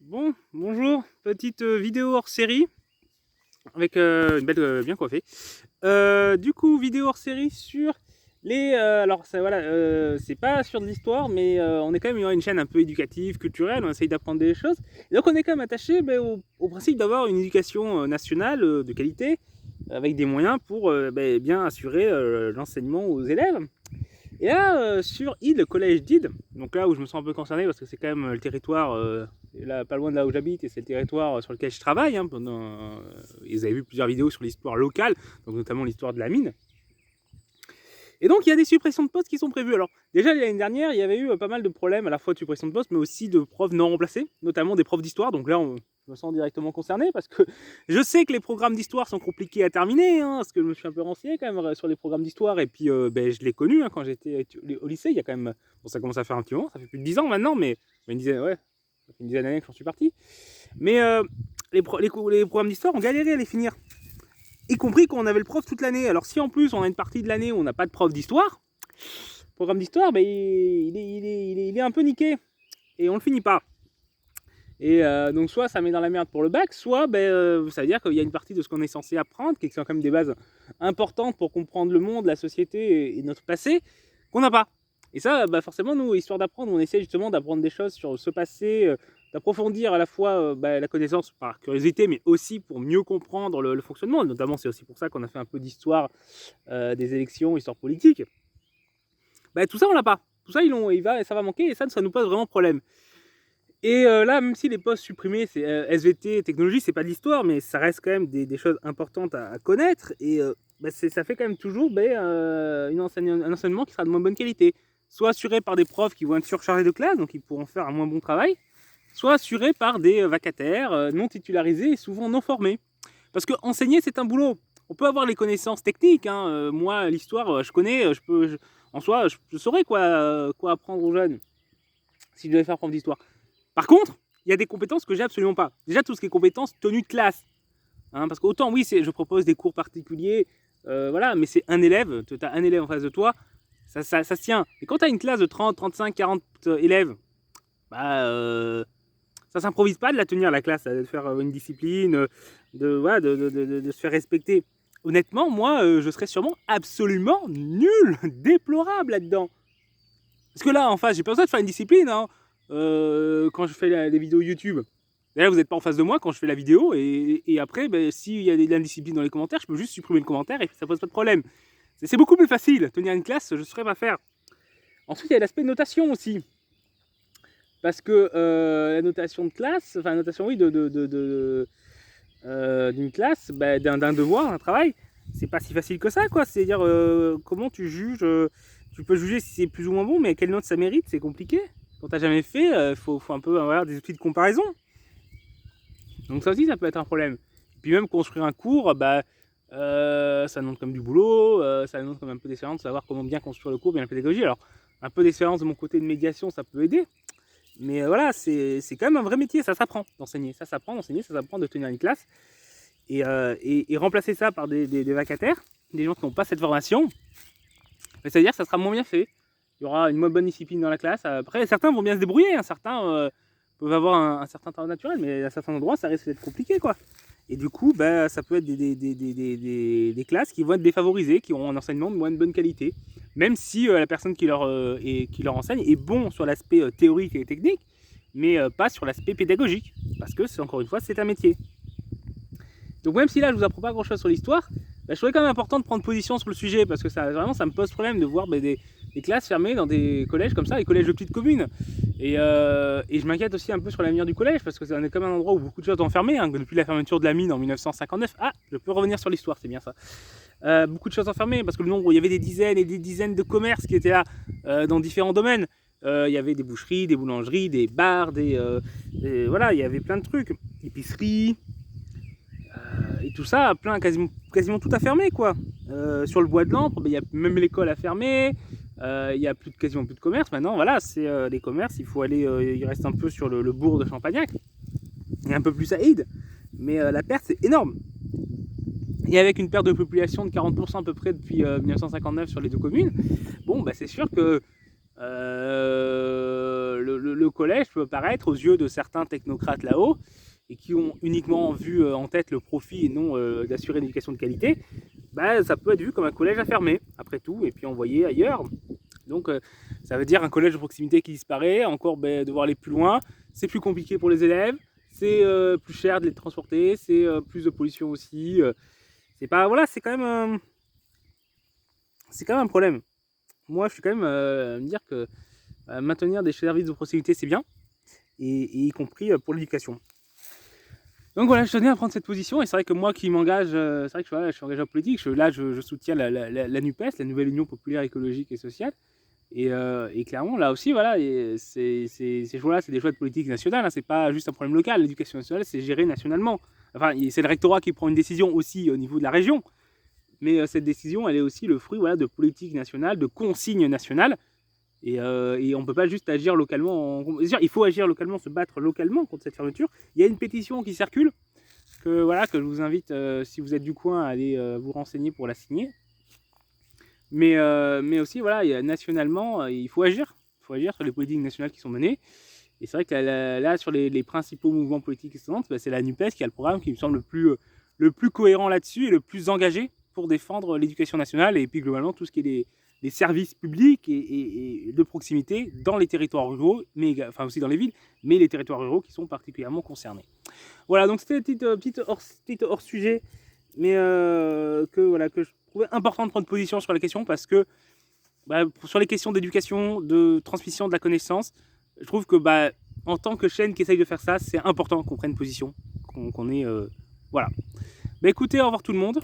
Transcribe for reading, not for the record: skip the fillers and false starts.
Bon, bonjour, petite vidéo hors série avec une belle bien coiffée. Du coup, vidéo hors série sur les. Alors, ça, voilà, c'est pas sur de l'histoire, mais on est quand même une chaîne un peu éducative, culturelle, on essaye d'apprendre des choses. Et donc, on est quand même attaché au principe d'avoir une éducation nationale de qualité, avec des moyens pour bien assurer l'enseignement aux élèves. Et là, sur Ide, le collège d'Ide, donc là où je me sens un peu concerné parce que c'est quand même le territoire, là, pas loin de là où j'habite, et c'est le territoire sur lequel je travaille. Ils avaient vu plusieurs vidéos sur l'histoire locale, donc notamment l'histoire de la mine. Et donc il y a des suppressions de postes qui sont prévues. Alors déjà l'année dernière, il y avait eu pas mal de problèmes à la fois de suppression de postes, mais aussi de profs non remplacés, notamment des profs d'histoire. Donc là, je me sens directement concerné parce que je sais que les programmes d'histoire sont compliqués à terminer, parce que je me suis un peu renseigné quand même sur les programmes d'histoire, et puis je l'ai connu quand j'étais au lycée. Il y a quand même, bon, ça commence à faire un petit moment, ça fait plus de 10 ans maintenant, mais une dizaine, ouais, ça fait une dizaine d'années que j'en suis parti. Mais les programmes d'histoire ont galéré à les finir, y compris quand on avait le prof toute l'année. Alors si en plus on a une partie de l'année où on n'a pas de prof d'histoire, le programme d'histoire, il est un peu niqué et on le finit pas. Et donc soit ça met dans la merde pour le bac, soit ça veut dire qu'il y a une partie de ce qu'on est censé apprendre, qui sont quand même des bases importantes pour comprendre le monde, la société et notre passé, qu'on n'a pas. Et ça, forcément, nous, histoire d'apprendre, on essaie justement d'apprendre des choses sur ce passé, d'approfondir à la fois la connaissance par curiosité, mais aussi pour mieux comprendre le fonctionnement. Notamment, c'est aussi pour ça qu'on a fait un peu d'histoire des élections, histoire politique. Tout ça, on l'a pas. Tout ça, ça va manquer, et ça nous pose vraiment problème. Et là, même si les postes supprimés, c'est SVT, technologie, c'est pas de l'histoire, mais ça reste quand même des choses importantes à connaître. Et ça fait quand même toujours un enseignement qui sera de moins bonne qualité. Soit assuré par des profs qui vont être surchargés de classe, donc ils pourront faire un moins bon travail, soit assuré par des vacataires non titularisés et souvent non formés. Parce que enseigner, c'est un boulot. On peut avoir les connaissances techniques. Moi, l'histoire, je connais, en soi, je saurais quoi apprendre aux jeunes si je devais faire prof d'histoire. Par contre, il y a des compétences que j'ai absolument pas. Déjà, tout ce qui est compétences tenue de classe. Parce qu'autant, oui, je propose des cours particuliers, voilà, mais c'est un élève, tu as un élève en face de toi, ça se tient. Et quand tu as une classe de 30, 35, 40 élèves, ça s'improvise pas de la tenir, la classe, de faire une discipline, de se faire respecter. Honnêtement, moi, je serais sûrement absolument nul, déplorable là-dedans. Parce que là, en face, j'ai pas besoin de faire une discipline, quand je fais les vidéos YouTube. Là, vous n'êtes pas en face de moi quand je fais la vidéo, et après, s'il y a de l'indiscipline dans les commentaires, je peux juste supprimer le commentaire et ça pose pas de problème. C'est beaucoup plus facile. Tenir une classe, je ne saurais pas faire. Ensuite, il y a l'aspect notation aussi. Parce que la notation de classe, enfin, la notation, oui, d'une classe, d'un devoir, d'un travail, c'est pas si facile que ça, quoi. C'est-à-dire, comment tu juges, tu peux juger si c'est plus ou moins bon, mais quelle note ça mérite, c'est compliqué. Quand t'as jamais fait, faut un peu avoir des outils de comparaison. Donc ça aussi, ça peut être un problème. Puis même construire un cours, ça demande comme du boulot, ça demande comme un peu d'expérience de savoir comment bien construire le cours, bien la pédagogie. Alors, un peu d'expérience de mon côté de médiation, ça peut aider. Mais voilà, c'est quand même un vrai métier, ça s'apprend d'enseigner. Ça s'apprend d'enseigner, ça s'apprend de tenir une classe. Et remplacer ça par des vacataires, des gens qui n'ont pas cette formation, ça veut dire que ça sera moins bien fait. Il y aura une moins bonne discipline dans la classe. Après, certains vont bien se débrouiller, certains peuvent avoir un certain talent naturel, mais à certains endroits, ça risque d'être compliqué, quoi. Et du coup, ça peut être des classes qui vont être défavorisées, qui auront un enseignement de moins bonne qualité, même si la personne qui leur enseigne est bon sur l'aspect théorique et technique, mais pas sur l'aspect pédagogique, parce que, encore une fois, c'est un métier. Donc même si là, je vous apprends pas grand-chose sur l'histoire, je trouvais quand même important de prendre position sur le sujet, parce que ça me pose problème de voir des classes fermées dans des collèges comme ça, les collèges de petites communes. Et je m'inquiète aussi un peu sur l'avenir du collège, parce que c'est comme un endroit où beaucoup de choses ont fermé, depuis la fermeture de la mine en 1959. Ah, je peux revenir sur l'histoire, c'est bien ça. Beaucoup de choses ont fermé, parce que le nombre, il y avait des dizaines et des dizaines de commerces qui étaient là, dans différents domaines. Il y avait des boucheries, des boulangeries, des bars, voilà, il y avait plein de trucs. Épiceries, et tout ça, quasiment tout a fermé, quoi. Sur le bois de l'Ampre, il y a même l'école a fermé. Il y a quasiment plus de commerce maintenant. Voilà, c'est les commerces, il faut aller, il reste un peu sur le bourg de Champagnac et un peu plus à Ide, mais la perte c'est énorme. Et avec une perte de population de 40% à peu près depuis 1959 sur les deux communes, bon, c'est sûr que le collège peut paraître aux yeux de certains technocrates là-haut et qui ont uniquement vu en tête le profit et non d'assurer une éducation de qualité, bah, ça peut être vu comme un collège à fermer, après tout, et puis envoyé ailleurs. Donc ça veut dire un collège de proximité qui disparaît, encore devoir aller plus loin, c'est plus compliqué pour les élèves, c'est plus cher de les transporter, c'est plus de pollution aussi. C'est pas, voilà, c'est quand même un problème. Moi, je suis quand même à me dire que maintenir des services de proximité, c'est bien, et y compris pour l'éducation. Donc voilà, je tenais à prendre cette position, et c'est vrai que moi qui m'engage, c'est vrai que je suis engagé en politique, je soutiens la NUPES, la Nouvelle Union Populaire Écologique et Sociale, et clairement là aussi, voilà, ces choix-là, c'est des choix de politique nationale, hein, c'est pas juste un problème local, l'éducation nationale c'est géré nationalement. Enfin, c'est le rectorat qui prend une décision aussi au niveau de la région, mais cette décision, elle est aussi le fruit, voilà, de politique nationale, de consignes nationales. Et on ne peut pas juste agir localement. Il faut agir localement, se battre localement contre cette fermeture. Il y a une pétition qui circule, que je vous invite, si vous êtes du coin, à aller vous renseigner pour la signer. Mais aussi, voilà, nationalement, il faut agir. Il faut agir sur les politiques nationales qui sont menées. Et c'est vrai que là, sur les principaux mouvements politiques qui sont, c'est la NUPES qui a le programme qui me semble le plus cohérent là-dessus et le plus engagé pour défendre l'éducation nationale et puis globalement tout ce qui est les services publics et de proximité dans les territoires ruraux, mais enfin aussi dans les villes, mais les territoires ruraux qui sont particulièrement concernés. Voilà, donc c'était une petite hors sujet, mais que je trouvais important de prendre position sur la question parce que sur les questions d'éducation, de transmission de la connaissance, je trouve que en tant que chaîne qui essaye de faire ça, c'est important qu'on prenne position, qu'on ait voilà. Écoutez, au revoir tout le monde.